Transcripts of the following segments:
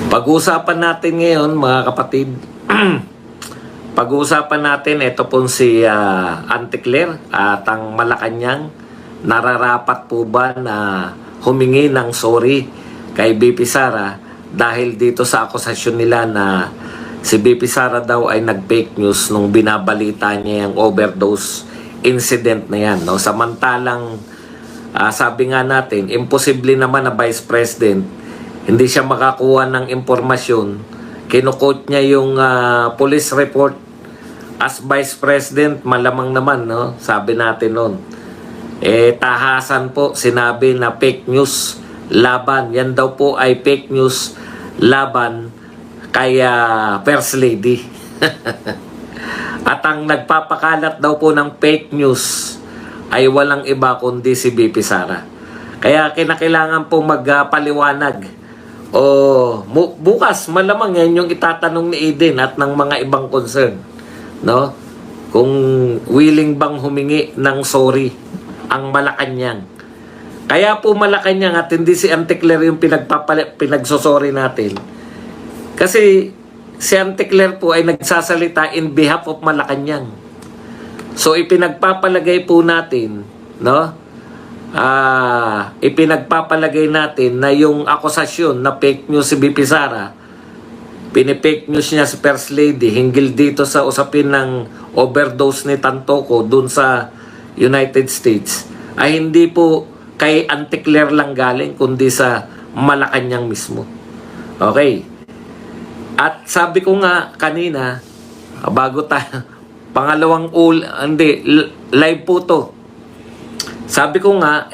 Pag-uusapan natin ngayon, mga kapatid, pag-uusapan natin ito pong si Auntie Claire at ang Malacanang. Nararapat po ba na humingi ng sorry kay BP Sara dahil dito sa akusasyon nila na si BP Sara daw ay nag-fake news nung binabalita niya yung overdose incident na yan, no? Samantalang sabi nga natin, imposible naman na Vice President hindi siya makakuha ng impormasyon. Kinukot niya yung police report as Vice President, malamang naman, no? Sabi natin noon. Tahasan po sinabi na fake news laban. Yan daw po ay fake news laban kay First Lady. At ang nagpapakalat daw po ng fake news ay walang iba kundi si BP Sara. Kaya kinakailangan po magpaliwanag. Bukas malamang yan yung itatanong ni Eden at ng mga ibang concern, no? Kung willing bang humingi ng sorry ang Malacanang. Kaya po Malacanang at hindi si Auntie Claire yung pinagsosorry natin. Kasi si Auntie Claire po ay nagsasalita in behalf of Malacanang. So ipinagpapalagay po natin, no? Ipinagpapalagay natin na yung akusasyon na fake news si BP Sara, pinipake news niya si First Lady hinggil dito sa usapin ng overdose ni Tantoco dun sa United States, ay hindi po kay Auntie Claire lang galing kundi sa Malacanang mismo. Okay. At sabi ko nga kanina, bago tayo pangalawang live po to. Sabi ko nga,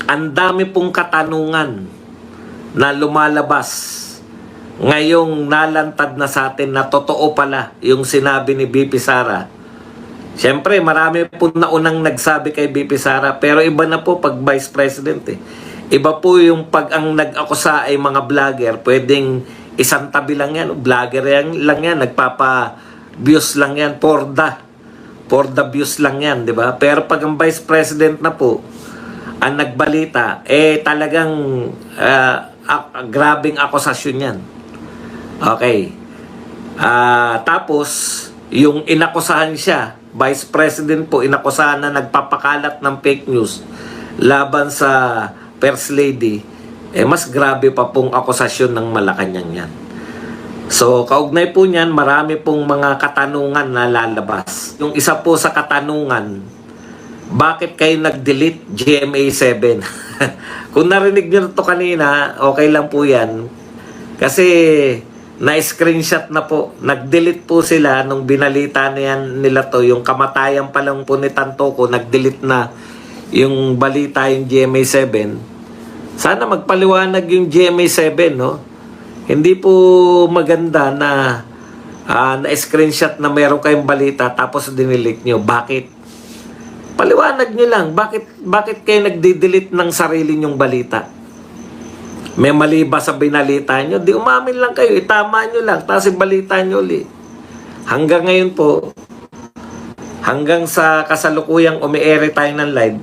ang dami pong katanungan na lumalabas ngayong nalantad na sa atin na totoo pala yung sinabi ni BP Sara. Siyempre, marami po naunang nagsabi kay BP Sara, pero iba na po pag Vice President eh. Iba po yung pag ang nag-akusa ay mga vlogger, pwedeng isang tabi lang yan, vlogger lang yan, nagpapa-views lang yan, for the views lang yan, di ba? Pero pag ang Vice President na po, ang nagbalita, talagang grabing akusasyon yan. Okay. Tapos, yung inakusahan siya, Vice President po, inakusahan na nagpapakalat ng fake news laban sa First Lady, mas grabe pa pong akusasyon ng Malacanang yan. So, kaugnay po niyan, marami pong mga katanungan na lalabas. Yung isa po sa katanungan, bakit kayo nag-delete GMA7? Kung narinig nyo ito kanina, okay lang po yan. Kasi, na-screenshot na po. Nag-delete po sila nung binalita na yan nila to. Yung kamatayan pa lang po ni Tantoco, nag-delete na yung balita yung GMA7. Sana magpaliwanag yung GMA7, no? Hindi po maganda na na-screenshot na meron kayong balita tapos dinilik nyo. Bakit? Paliwanag nyo lang. Bakit kayo nagdi-delete ng sarili nyong balita? May mali ba sa binalita nyo? Di umamin lang kayo. Itama nyo lang. Tapos balita nyo ulit. Hanggang ngayon po, hanggang sa kasalukuyang umi-air tayo ng live,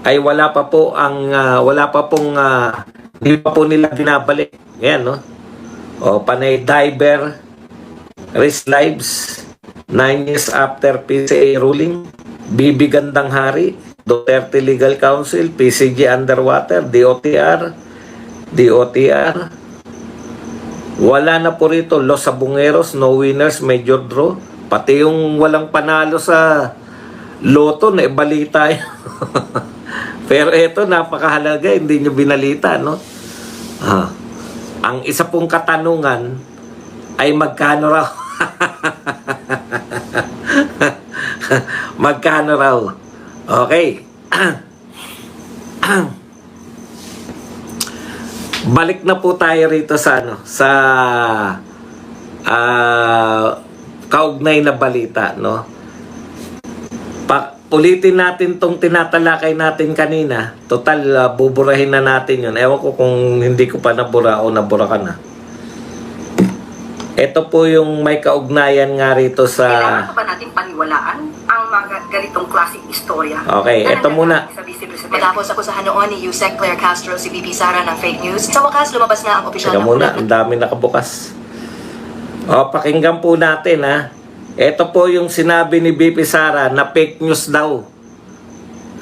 ay wala pa pong hindi pa po nila binabalik. Yan, no? Panay diver risk lives 9 years after PCA ruling, BB Gandang Hari, Duterte Legal Council, PCG Underwater, DOTR, wala na po rito Los Sabongeros, no winners, major draw, pati yung walang panalo sa loto na ibalita yun. Pero ito, napakahalaga, hindi nyo binalita, no? Ang isa pong katanungan ay magkano raw? Magkano raw? Okay. Balik na po tayo rito sa kaugnay na balita, no? Ulitin natin tong tinatalakay natin kanina. Total, buburahin na natin yun. Ewan ko kung hindi ko pa nabura o nabura ka na. Ito po yung may kaugnayan nga rito sa... Kailangan pa ba natin paniwalaan ang mga ganitong klaseng istorya. Okay, eto muna. Sa Vice Presidente. Matapos akusahan noon ni Yusek Claire Castro si VP Sara ng fake news, sa wakas lumabas na ang opisyal Teka na muna, ulat ang dami nakabukas. O, pakinggan po natin ha. Ito po yung sinabi ni VP Sara na fake news daw.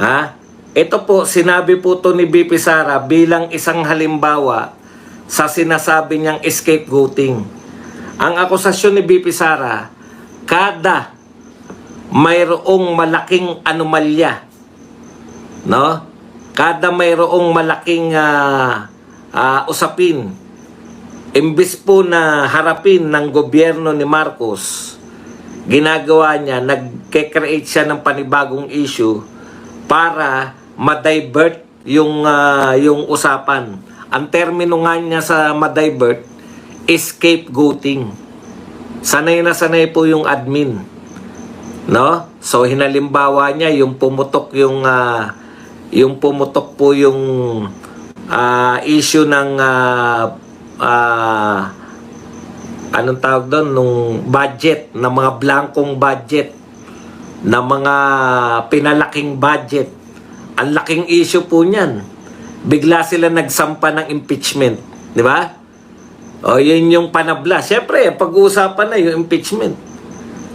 Ha? Ito po, sinabi po to ni VP Sara bilang isang halimbawa sa sinasabi niyang scapegoating. Ang akusasyon ni VP Sara, kada mayroong malaking anomalya, no? Kada mayroong malaking usapin, imbis po na harapin ng gobyerno ni Marcos, ginagawa niya, nagke-create siya ng panibagong issue para ma-divert yung usapan. Ang termino nga niya sa ma-divert, scapegoating. Sanay na sanay po yung admin. No? So hinalimbawa niya yung pumutok yung issue ng anong tawag doon, nung budget, na mga blankong budget, na mga pinalaking budget. Ang laking issue po niyan. Bigla sila nagsampa ng impeachment. Di ba? O, yun yung panabla. Siyempre, pag-uusapan na yung impeachment.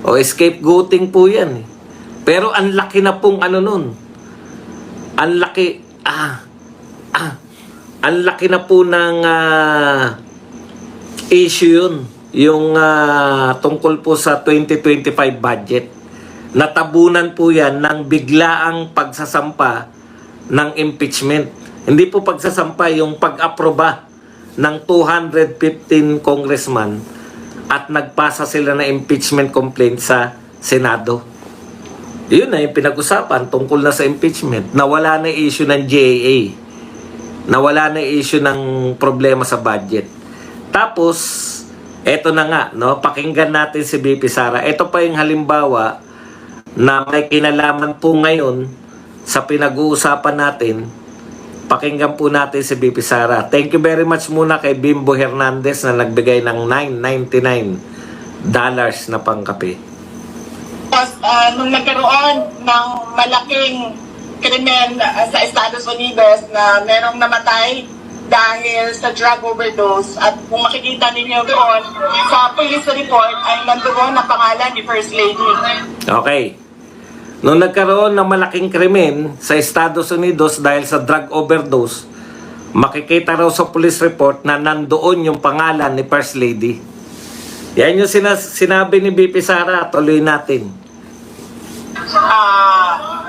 O, scapegoating po yan. Pero ang laki na pong ano nun. Ang laki, ang laki na po ng issue yun. Yung tungkol po sa 2025 budget. Natabunan po yan ng biglaang pagsasampa ng impeachment. Hindi po pagsasampa, yung pag-aproba ng 215 congressman at nagpasa sila na impeachment complaint sa Senado. Yun na yung pinag-usapan tungkol na sa impeachment. Nawala na yung issue ng GAA. Nawala na yung issue ng problema sa budget. Tapos, eto na nga, no? Pakinggan natin si VP Sara. Ito pa yung halimbawa na may kinalaman po ngayon sa pinag-uusapan natin. Pakinggan po natin si VP Sara. Thank you very much muna kay Bimbo Hernandez na nagbigay ng $9.99 na pangkape. Nung nagkaroon ng malaking krimen sa Estados Unidos na merong namatay dahil sa drug overdose, at kung makikita ninyo doon sa police report ay nandoon ang pangalan ni First Lady. Okay. Nung nagkaroon ng malaking krimen sa Estados Unidos dahil sa drug overdose, makikita raw sa police report na nandoon yung pangalan ni First Lady. Yan yung sinabi ni VP Sara. Tuloy natin.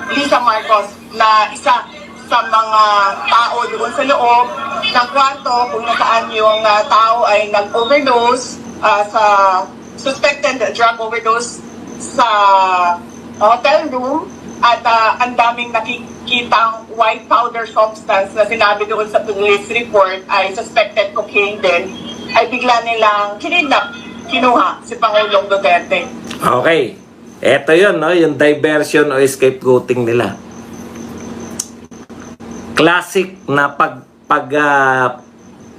Lisa Marcos na isa sa mga tao doon sa loob ng kwarto kung nasaan yung tao ay nag-overdose sa suspected drug overdose sa hotel room, at ang daming nakikitang white powder substance na sinabi doon sa police report ay suspected cocaine din, ay bigla nilang kinuha si Pangulong Duterte. Okay. Eto yun, no? Yung diversion o scapegoating nila. Classic na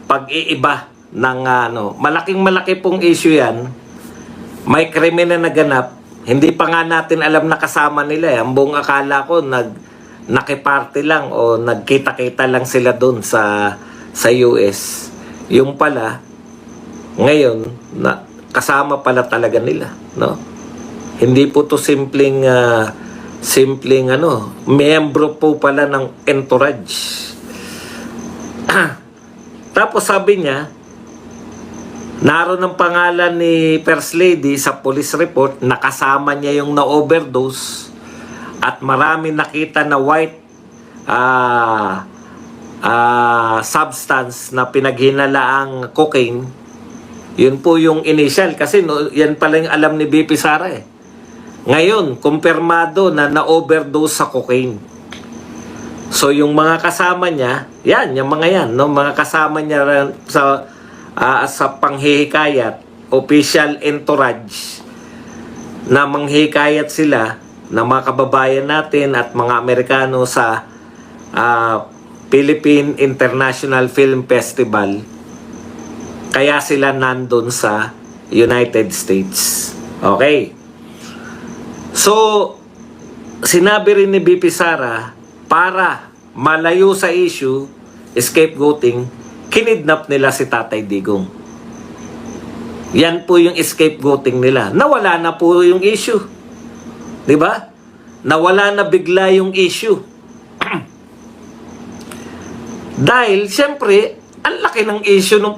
pag-iiba ng malaking-malaki pong issue yan. May krimen na naganap. Hindi pa nga natin alam na kasama nila. Ang buong akala ko nakiparty lang o nagkita-kita lang sila doon sa US. Yung pala, ngayon, kasama pala talaga nila, no? Hindi po to simpleng miyembro po pala ng entourage. Tapos sabi niya, naroon ang pangalan ni First Lady sa police report, nakasama niya yung na-overdose at marami nakita na white substance na pinaghinalaang cocaine. Yun po yung initial kasi yan pala yung alam ni VP Sara eh. Ngayon, kumpirmado na na-overdose sa cocaine. So yung mga kasama niya, yung mga yan, no? Mga kasama niya sa panghihikayat, official entourage, na manghihikayat sila ng mga kababayan natin at mga Amerikano sa Philippine International Film Festival. Kaya sila nandun sa United States. Okay. So, sinabi rin ni BP Sara, para malayo sa issue, scapegoating, kinidnap nila si Tatay Digong. Yan po yung scapegoating nila. Nawala na po yung issue. Di ba? Nawala na bigla yung issue. Dahil, siyempre, ang laki ng issue nung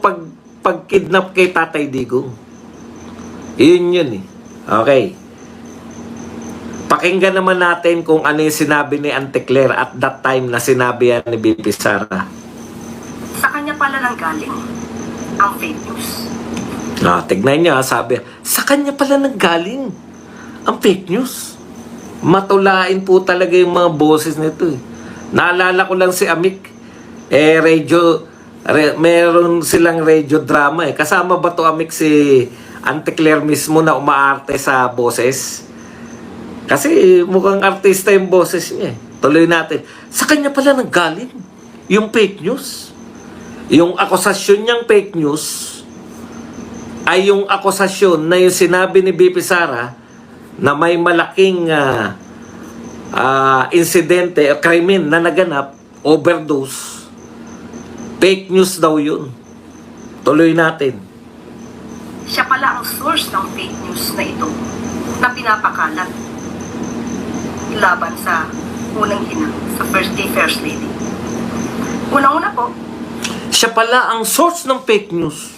pagkidnap kay Tatay Digong. Yun eh. Okay. Pakinggan naman natin kung ano yung sinabi ni Auntie Claire at that time na sinabi yan ni BP Sara. Sa kanya pala nang galing ang fake news. Tignan nyo, sabi, sa kanya pala nanggaling ang fake news. Matulain po talaga yung mga boses nito eh. Naalala ko lang si Amik, meron silang radio drama eh. Kasama ba to Amik si Auntie Claire mismo na umaarte sa boses? Kasi mukhang artista yung boses niya eh. Tuloy natin. Sa kanya pala nanggaling yung fake news. Yung akusasyon niyang fake news ay yung akusasyon na yung sinabi ni BP Sara na may malaking insidente o krimen na naganap, overdose. Fake news daw yun. Tuloy natin. Siya pala ang source ng fake news na ito na pinapakalat laban sa unang ina, sa First Lady. Unang-una po, Siya pala ang source ng fake news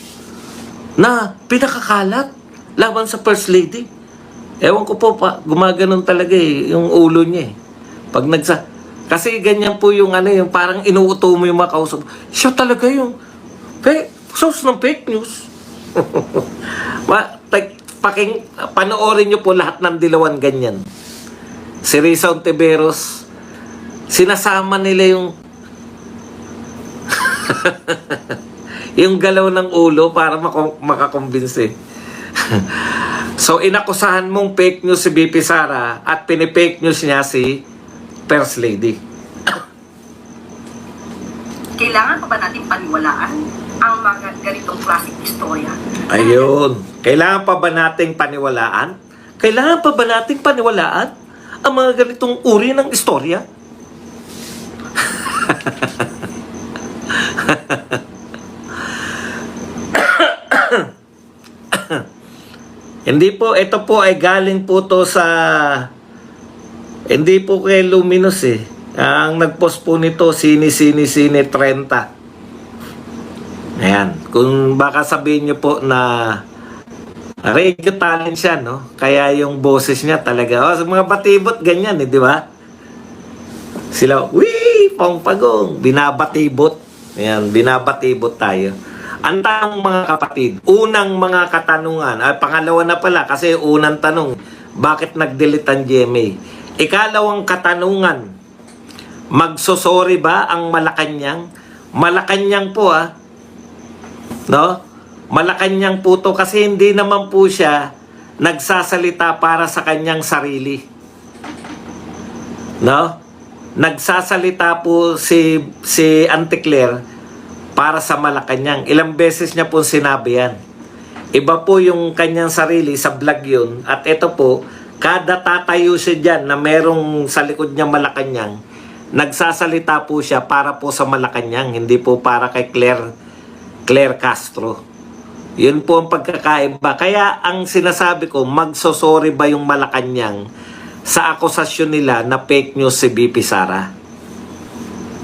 na pinakakalat laban sa First Lady. Ewan ko po, gumaganon talaga eh, yung ulo niya eh. Pag kasi ganyan po yung yung parang inuuto mo yung mga kausap. Siya talaga yung source ng fake news. Panoorin nyo po lahat ng dilawan ganyan. Si Risa Ontiveros, sinasama nila yung yung galaw ng ulo para makakumbinsi. So, inakusahan mong fake news si BP Sara at pinipake news niya si First Lady. kailangan pa ba natin paniwalaan ang mga ganitong klaseng istorya? Ayun. Kailangan pa ba nating paniwalaan? Kailangan pa ba nating paniwalaan ang mga ganitong uri ng istorya? Hindi po, ito po ay galing po to sa, hindi po kay Luminous eh. Ang nagpost po nito, Sini 30. Ayan. Kung baka sabihin nyo po na radio talent siya, no? Kaya yung boses niya talaga. Sa mga batibot, ganyan eh, di ba? Sila, wee, pangpagong, binabatibot. Ayan, binabatibot tayo. Ang tanong mga kapatid, unang mga katanungan, pangalawa na pala kasi unang tanong, bakit nag-delete ang GMA? Ikalawang katanungan, magsosorry ba ang Malacanang? Malacanang po no? Malacanang po to kasi hindi naman po siya nagsasalita para sa kanyang sarili. No? Nagsasalita po si Auntie Claire para sa Malacanang. Ilang beses niya po sinabi yan. Iba po yung kanyang sarili sa vlog yun. At ito po, kada tatayo siya dyan na merong sa likod niya Malacanang, nagsasalita po siya para po sa Malacanang, hindi po para kay Claire Castro. Yun po ang pagkakaiba. Kaya ang sinasabi ko, magsosorry ba yung Malacanang sa akusasyon nila na fake news si BP Sara?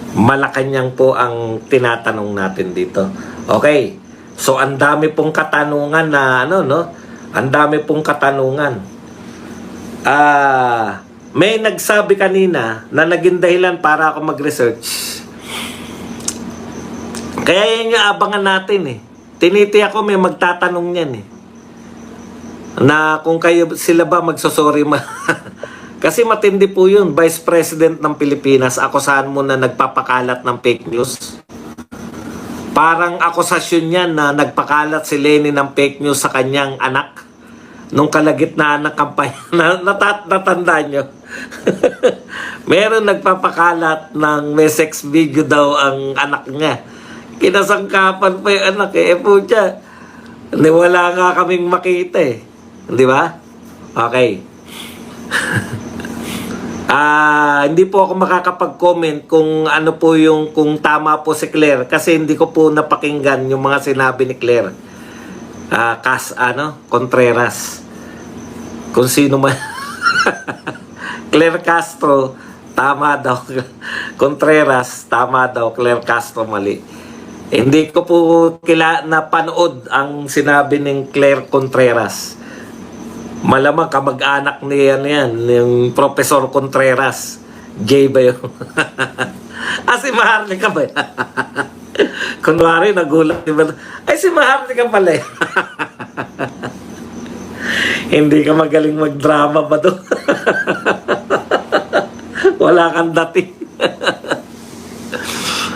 Malacanang po ang tinatanong natin dito. Okay. So, ang dami pong katanungan na ang dami pong katanungan. May nagsabi kanina na naging dahilan para ako mag-research. Kaya yan yung abangan natin eh. Tiniti ako may magtatanong yan eh. Na kung sila ba magsosorry Kasi matindi po yun. Vice President ng Pilipinas, akusahan mo na nagpapakalat ng fake news. Parang akusasyon niya na nagpakalat si Lenny ng fake news sa kanyang anak. Nung kalagitnaan ng kampanya. Natandaan nyo. Meron nagpapakalat ng may sex video daw ang anak niya. Kinasangkapan pa yung anak eh. Po siya. Wala nga kaming makita eh. Di ba? Okay. Hindi po ako makakapag-comment kung ano po yung kung tama po si Claire kasi hindi ko po napakinggan yung mga sinabi ni Claire. Contreras. Kung sino man. Claire Castro, tama daw. Contreras, tama daw. Claire Castro, mali. Hindi ko po napanood ang sinabi ng Claire Contreras. Malamang kamag-anak ni yan, yung Professor Contreras. Jay ba yun? Si Maharlika ba yan? Kunwari, nagulat. Ay, si Maharlika pala eh. Hindi ka magaling mag-drama ba doon? Wala kang dating.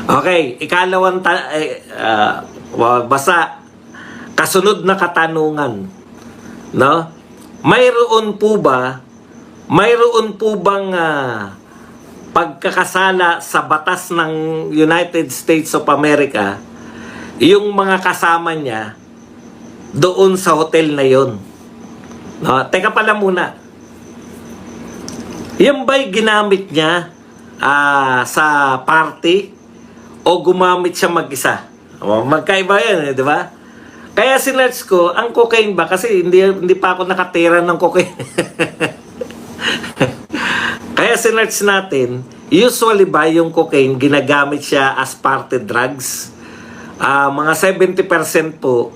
Okay, ikalawang basta kasunod na katanungan, no? Mayroon po bang pagkakasala sa batas ng United States of America yung mga kasama niya doon sa hotel na yon? No, teka pala muna. Yung ba'y ginamit niya sa party o gumamit siya mag-isa? Magkaiba yan, di ba? Kaya sinerch ko, ang cocaine ba? Kasi hindi pa ako nakatira ng cocaine. Kaya sinerch natin, usually ba yung cocaine, ginagamit siya as party drugs? Mga 70% po,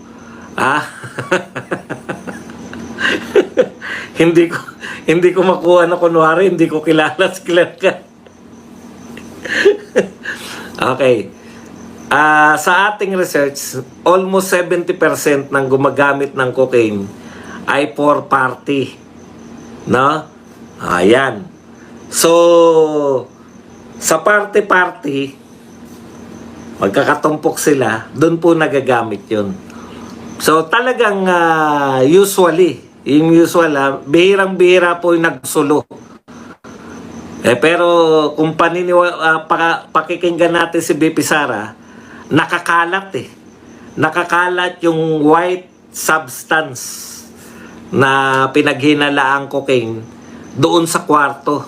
hindi ko makuha na kunwari, hindi ko kilala si Claire ka. Okay. Sa ating research, almost 70% ng gumagamit ng cocaine ay for party. No? Ayan. So, sa party-party, magkakatumpok sila, doon po nagagamit yun. So, talagang usually, yung usual, bihirang-bihira po yung nagsulo. Pero kung pakikinggan natin si BP Sara, nakakalat eh. Nakakalat yung white substance na pinaghinalaang cocaine doon sa kwarto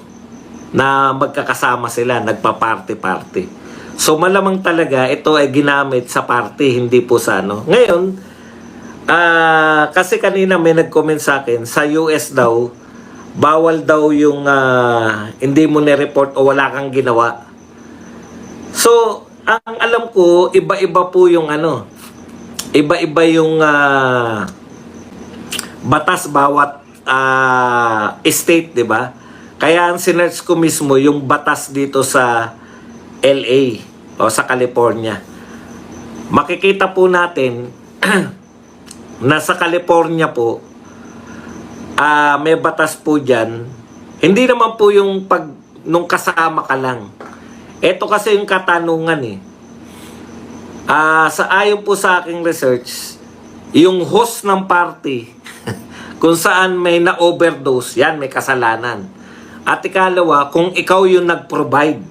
na magkakasama sila, nagpa-party-party. So malamang talaga ito ay ginamit sa party, hindi po sa ano. Ngayon, kasi kanina may nag-comment sa akin, sa US daw, bawal daw yung hindi mo ni-report o wala kang ginawa. So, ang alam ko, iba-iba po yung iba-iba yung batas bawat state, di ba? Kaya ang sinerch ko mismo yung batas dito sa LA o sa California. Makikita po natin na sa California po, may batas po dyan. Hindi naman po yung nung kasama ka lang. Ito kasi yung katanungan eh. Ayon po sa aking research, yung host ng party, kung saan may na-overdose, yan, may kasalanan. At ikalawa, kung ikaw yung nag-provide.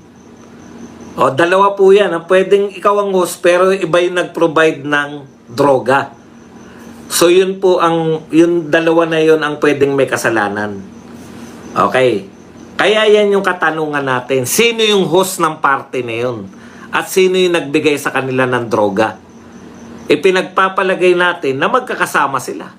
O, dalawa po yan. Pwedeng ikaw ang host, pero iba yung nag-provide ng droga. So, yun po yung dalawa na yun ang pwedeng may kasalanan. Okay. Kaya yan yung katanungan natin. Sino yung host ng party na yun? At sino yung nagbigay sa kanila ng droga? Ipinagpapalagay natin na magkakasama sila.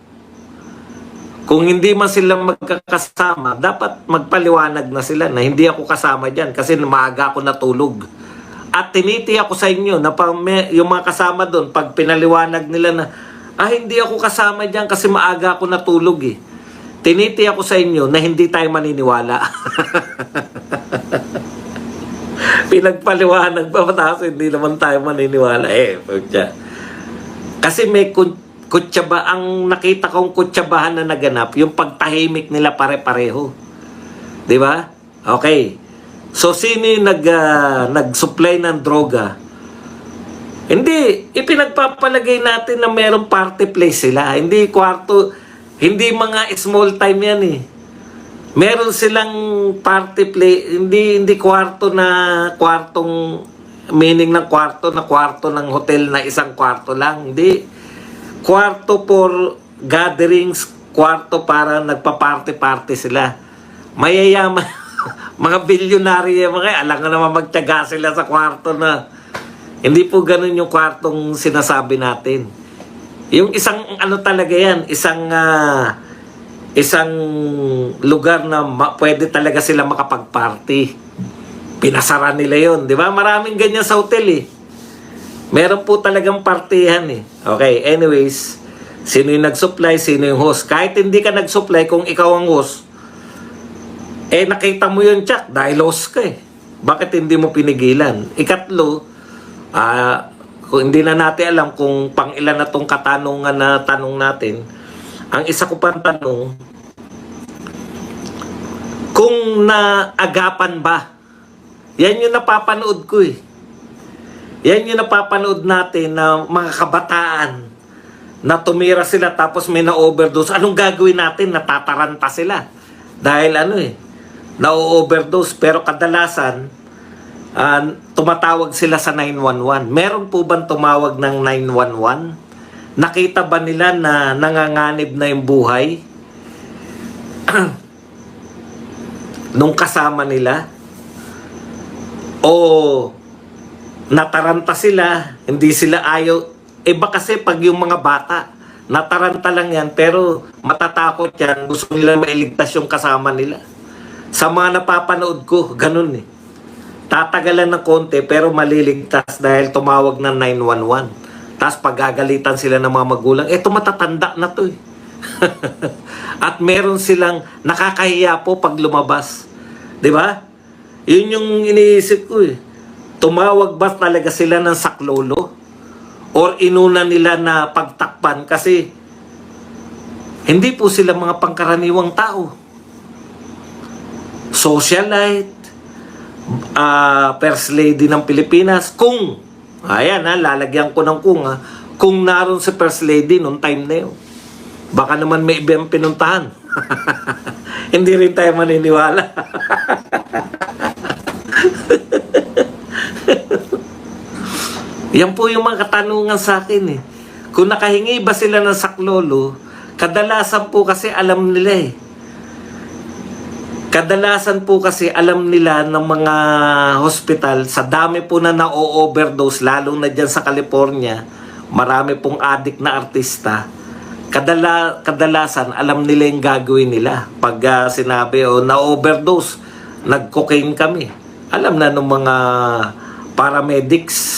Kung hindi man sila magkakasama, dapat magpaliwanag na sila na hindi ako kasama dyan kasi maaga ako natulog. At tiniti ako sa inyo na yung mga kasama doon, pag pinaliwanag nila na, hindi ako kasama dyan kasi maaga ako natulog eh. Tiniti ako sa inyo na hindi tayo maniniwala. Pinagpaliwanag pa tapos hindi naman tayo maniniwala. Kasi may kutsaba, ang nakita kong kutsabahan na naganap, yung pagtahimik nila pare-pareho. Di ba? Okay. So, sino yung nag-supply ng droga? Hindi. Ipinagpapalagay natin na merong party place sila. Hindi kwarto, hindi mga small time yan eh. Meron silang party play, hindi kwartong meaning ng kwarto na kwarto ng hotel na isang kwarto lang. Hindi. Kwarto for gatherings, kwarto para nagpa-party-party sila. Mayayaman. Mga bilyonaryo yung mga, alam nga naman magtiyaga sila sa kwarto na. Hindi po ganun yung kwartong sinasabi natin. Yung isang ano talaga yan, isang lugar na pwede talaga sila makapag-party. Pinasara nila yon, di ba? Maraming ganyan sa hotel eh. Meron po talagang partihan eh. Okay, anyways, sino yung nag-supply, sino yung host. Kahit hindi ka nag-supply, kung ikaw ang host, nakita mo yun, Chuck, dahil host ka eh. Bakit hindi mo pinigilan? Ikatlo, kung hindi na natin alam kung pang ilan na tong katanungan na tanong natin, ang isa ko pang tanong, kung naagapan ba, yan yung napapanood ko eh. Yan yung napapanood natin na mga kabataan na tumira sila tapos may na-overdose. Anong gagawin natin? Natataranta sila. Dahil na-overdose. Pero kadalasan, tumatawag sila sa 911. Meron po bang tumawag ng 911? Nakita ba nila na nanganganib na yung buhay? Nung kasama nila? O nataranta sila, hindi sila ayaw. Iba kasi pag yung mga bata, nataranta lang yan, pero matatakot yan, gusto nila mailigtas yung kasama nila. Sa mga napapanood ko, ganun eh. Tatagalan ng konti, pero maliligtas dahil tumawag ng 911. Tapos pagagalitan sila ng mga magulang, matatanda na to eh. At meron silang nakakahiya po pag lumabas. Di ba? Yun yung iniisip ko eh. Tumawag ba talaga sila ng saklolo? Or inuna nila na pagtakpan kasi hindi po sila mga pangkaraniwang tao. Socialite, First Lady ng Pilipinas, lalagyan ko ng kung naroon si First Lady noong time na yun. Baka naman may ibang pinuntahan. Hindi rin tayo maniniwala. Yan po yung mga katanungan sa akin eh. Kung nakahingi ba sila ng saklolo, kadalasan po kasi alam nila eh. Kadalasan po kasi alam nila ng mga hospital, sa dami po na na-overdose, lalo na dyan sa California, marami pong addict na artista. Kadalasan alam nila yung gagawin nila. Pag sinabi, na-overdose, nag-cocaine kami. Alam na ng mga paramedics.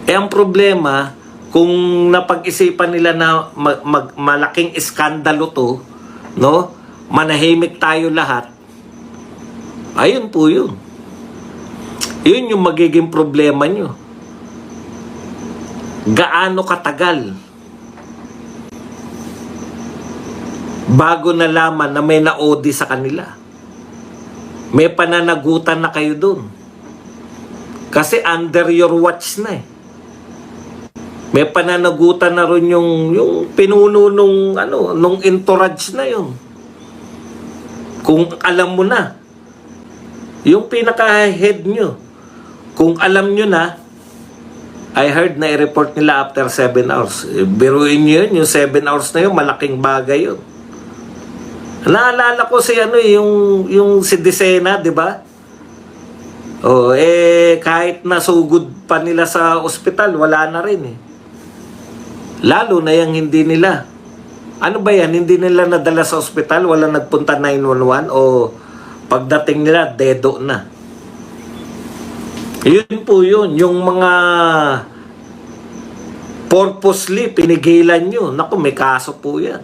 Ang problema, kung napag-isipan nila na malaking iskandalo to, no? Manahimik tayo lahat. Ayun po yun. Yun yung magiging problema nyo. Gaano katagal bago nalaman na may na-OD sa kanila? May pananagutan na kayo dun. Kasi under your watch na eh. May pananagutan na rin yung pinuno nung entourage na yun. Kung alam mo na, yung pinaka-head nyo, kung alam nyo na, I heard na i-report nila after 7 hours. Biruin nyo yun, yung 7 hours na yun, malaking bagay yun. Naalala ko si yung si Desena, di ba? Kahit nasugod pa nila sa ospital, wala na rin eh. Lalo na yung hindi nila. Ano ba yan? Hindi nila nadala sa ospital, wala nagpunta 911 o pagdating nila, dedo na. Yun po yun. Yung mga purposely pinigilan nyo. Naku, may kaso po yan.